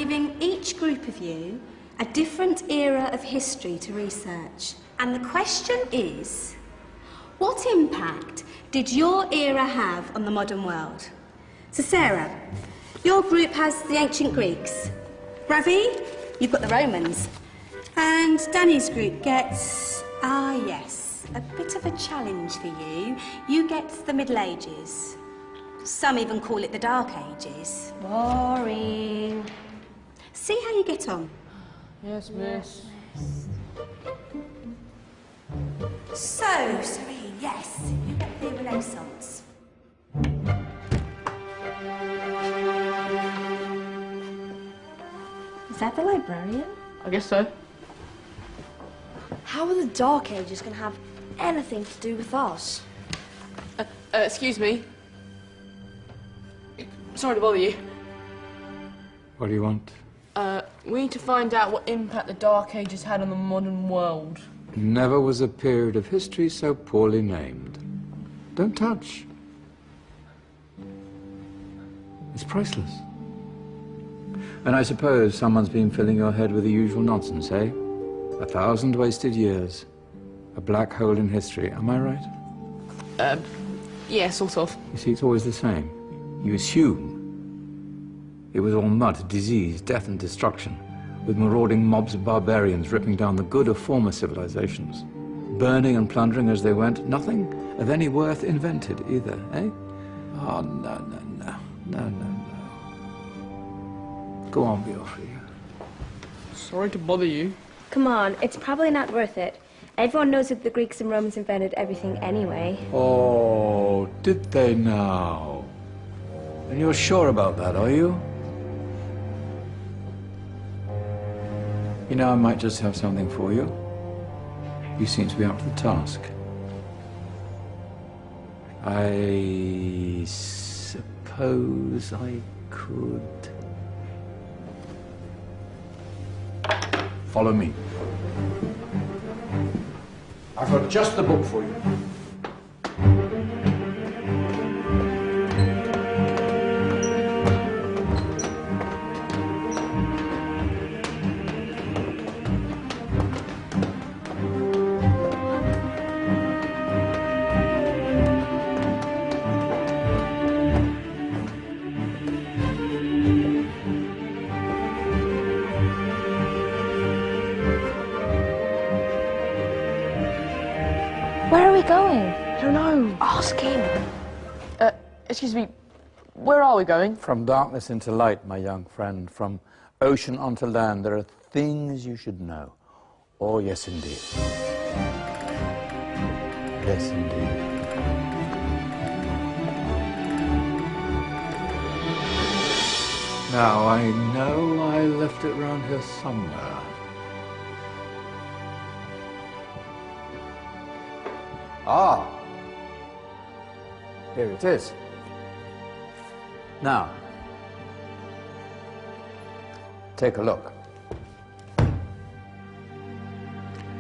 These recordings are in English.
giving each group of you a different era of history to research. And the question is, what impact did your era have on the modern world? So Sarah, your group has the ancient Greeks. Ravi, you've got the Romans. And Danny's group gets, yes, a bit of a challenge for you. You get the Middle Ages. Some even call it the Dark Ages. Boring. See how you get on. Yes, miss. So, Serene, yes, you get the Renaissance. Is that the librarian? I guess so. How are the Dark Ages going to have anything to do with us? Excuse me. Sorry to bother you. What do you want? We need to find out what impact the Dark Ages had on the modern world. Never was a period of history so poorly named. Don't touch. It's priceless. And I suppose someone's been filling your head with the usual nonsense, eh? 1,000 wasted years. A black hole in history, am I right? Yeah, sort of. You see, it's always the same. You assume it was all mud, disease, death and destruction, with marauding mobs of barbarians ripping down the good of former civilizations, burning and plundering as they went, nothing of any worth invented either, eh? Oh, no. Go on, Beofrey. Sorry to bother you. Come on, it's probably not worth it. Everyone knows that the Greeks and Romans invented everything anyway. Oh, did they now? And you're sure about that, are you? You know, I might just have something for you. You seem to be up to the task. I suppose I could... Follow me. I've got just the book for you. Where are we going? I don't know. Ask him. Excuse me, where are we going? From darkness into light, my young friend. From ocean onto land, there are things you should know. Oh, yes, indeed. Yes, indeed. Now, I know I left it round here somewhere. Ah, here it is. Now, take a look.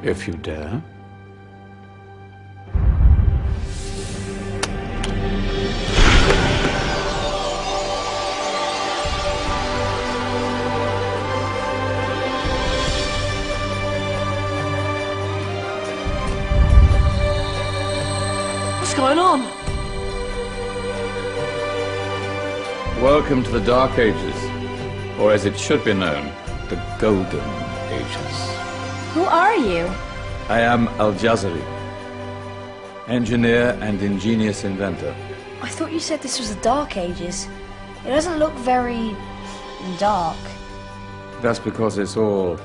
If you dare. What's going on? Welcome to the Dark Ages, or as it should be known, the Golden Ages. Who are you? I am Al-Jazari, engineer and ingenious inventor. I thought you said this was the Dark Ages. It doesn't look very dark. That's because it's all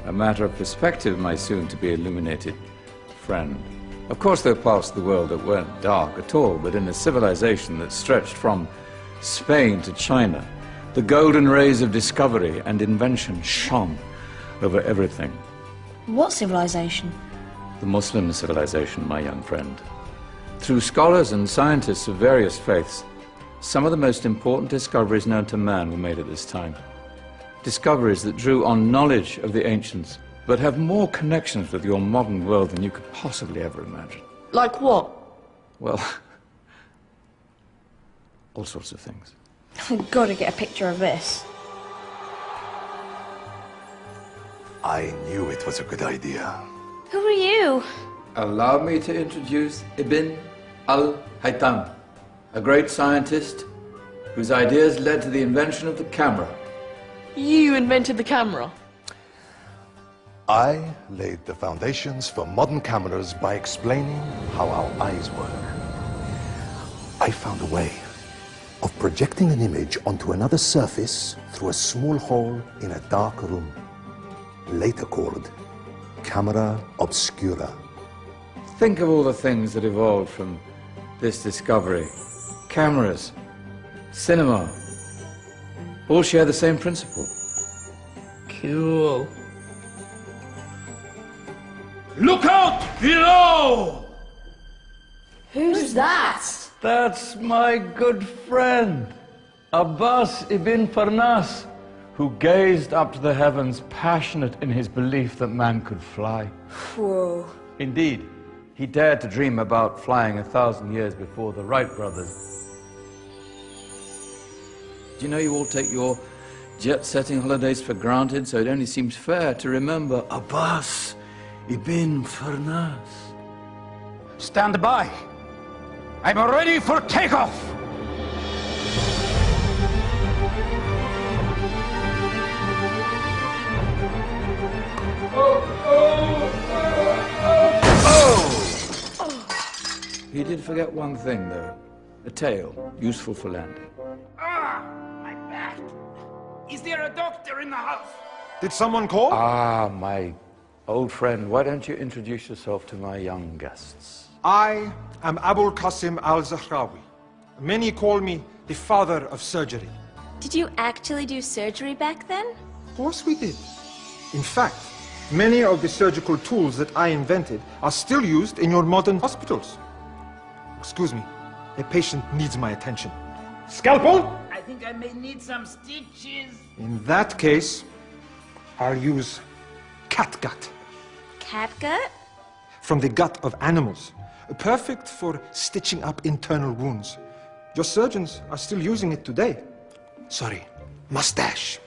a matter of perspective, my soon-to-be illuminated friend. Of course, there are parts of the world that weren't dark at all, but in a civilization that stretched from Spain to China, the golden rays of discovery and invention shone over everything. What civilization? The Muslim civilization, my young friend. Through scholars and scientists of various faiths, some of the most important discoveries known to man were made at this time. Discoveries that drew on knowledge of the ancients, but have more connections with your modern world than you could possibly ever imagine. Like what? Well, all sorts of things. I've got to get a picture of this. I knew it was a good idea. Who are you? Allow me to introduce Ibn al-Haytham, a great scientist whose ideas led to the invention of the camera. You invented the camera. I laid the foundations for modern cameras by explaining how our eyes work. I found a way of projecting an image onto another surface through a small hole in a dark room, later called camera obscura. Think of all the things that evolved from this discovery. Cameras, cinema, all share the same principle. Cool. Look out below! Who's that? That's my good friend, Abbas ibn Farnas, who gazed up to the heavens, passionate in his belief that man could fly. Whoa. Indeed, he dared to dream about flying 1,000 years before the Wright brothers. Do you know you all take your jet-setting holidays for granted, so it only seems fair to remember Abbas ibn Farnas? Stand by. I'm ready for takeoff. He did forget one thing, though. A tail, useful for landing. Ah, my back. Is there a doctor in the house? Did someone call? Ah, my old friend, why don't you introduce yourself to my young guests? I am Abul Qasim al-Zahrawi. Many call me the father of surgery. Did you actually do surgery back then? Of course we did. In fact, many of the surgical tools that I invented are still used in your modern hospitals. Excuse me, a patient needs my attention. Scalpel? I think I may need some stitches. In that case, I'll use catgut. Catgut? From the gut of animals. Perfect for stitching up internal wounds. Your surgeons are still using it today. Sorry, mustache.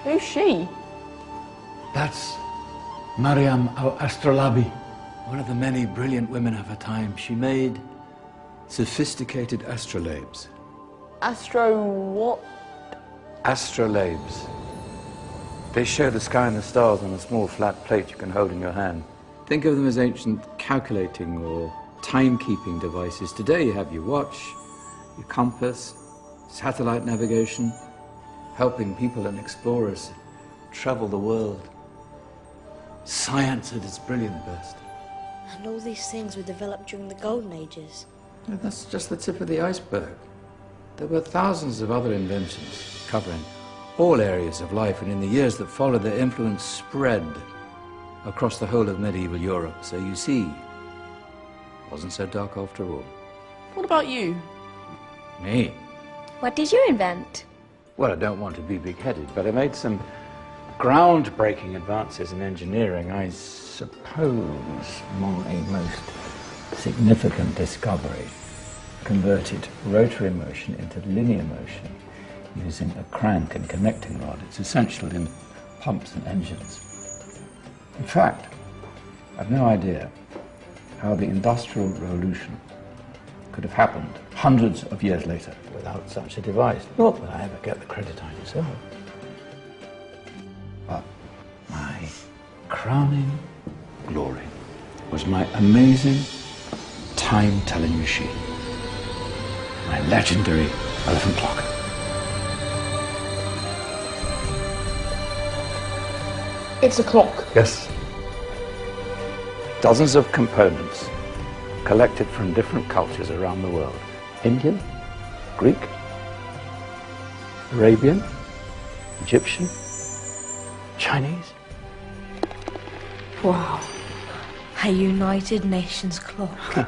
Who's she? That's Maryam al-Astrolabi, one of the many brilliant women of her time. She made sophisticated astrolabes. Astro what? Astrolabes. They show the sky and the stars on a small flat plate you can hold in your hand. Think of them as ancient calculating or timekeeping devices. Today you have your watch, your compass, satellite navigation, helping people and explorers travel the world. Science at its brilliant best. And all these things were developed during the Golden Ages. No, that's just the tip of the iceberg. There were thousands of other inventions covering all areas of life, and in the years that followed, their influence spread across the whole of medieval Europe. So you see, it wasn't so dark after all. What about you? Me? What did you invent? Well, I don't want to be big-headed, but I made some groundbreaking advances in engineering. I suppose my most significant discovery converted rotary motion into linear motion using a crank and connecting rod. It's essential in pumps and engines. In fact, I've no idea how the Industrial Revolution could have happened hundreds of years later without such a device. Not that I ever get the credit I deserve. But my crowning glory was my amazing time-telling machine, my legendary elephant clock. It's a clock. Yes. Dozens of components collected from different cultures around the world. Indian, Greek, Arabian, Egyptian, Chinese. Wow. A United Nations clock.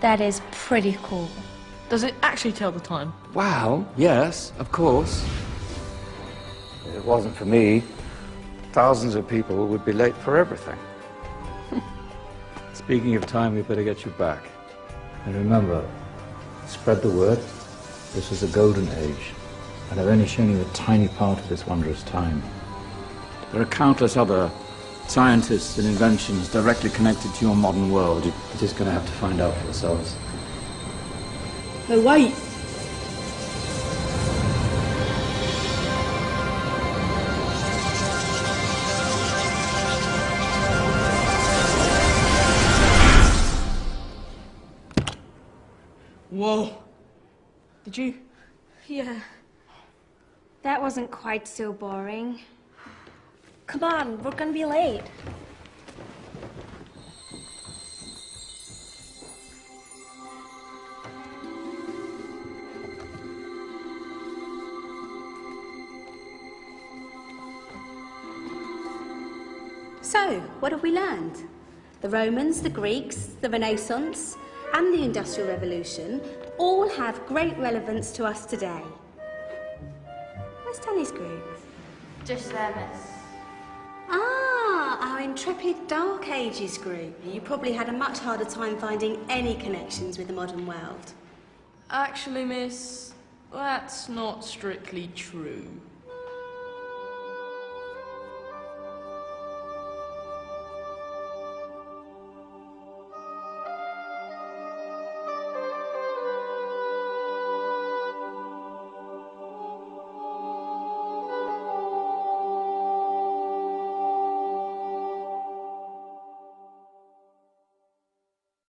That is pretty cool. Does it actually tell the time? Well, yes, of course. If it wasn't for me, thousands of people would be late for everything. Speaking of time, we better get you back. And remember, Spread the word. This is a golden age, and I've only shown you a tiny part of this wondrous time. There are countless other scientists and inventions directly connected to your modern world. You're just going to have to find out for yourselves. No, wait! Whoa. Did you? Yeah. That wasn't quite so boring. Come on, we're gonna be late. So, what have we learned? The Romans, the Greeks, the Renaissance, and the Industrial Revolution all have great relevance to us today. Where's Danny's group? Just there, miss. Ah, our intrepid Dark Ages group. You probably had a much harder time finding any connections with the modern world. Actually, miss, that's not strictly true.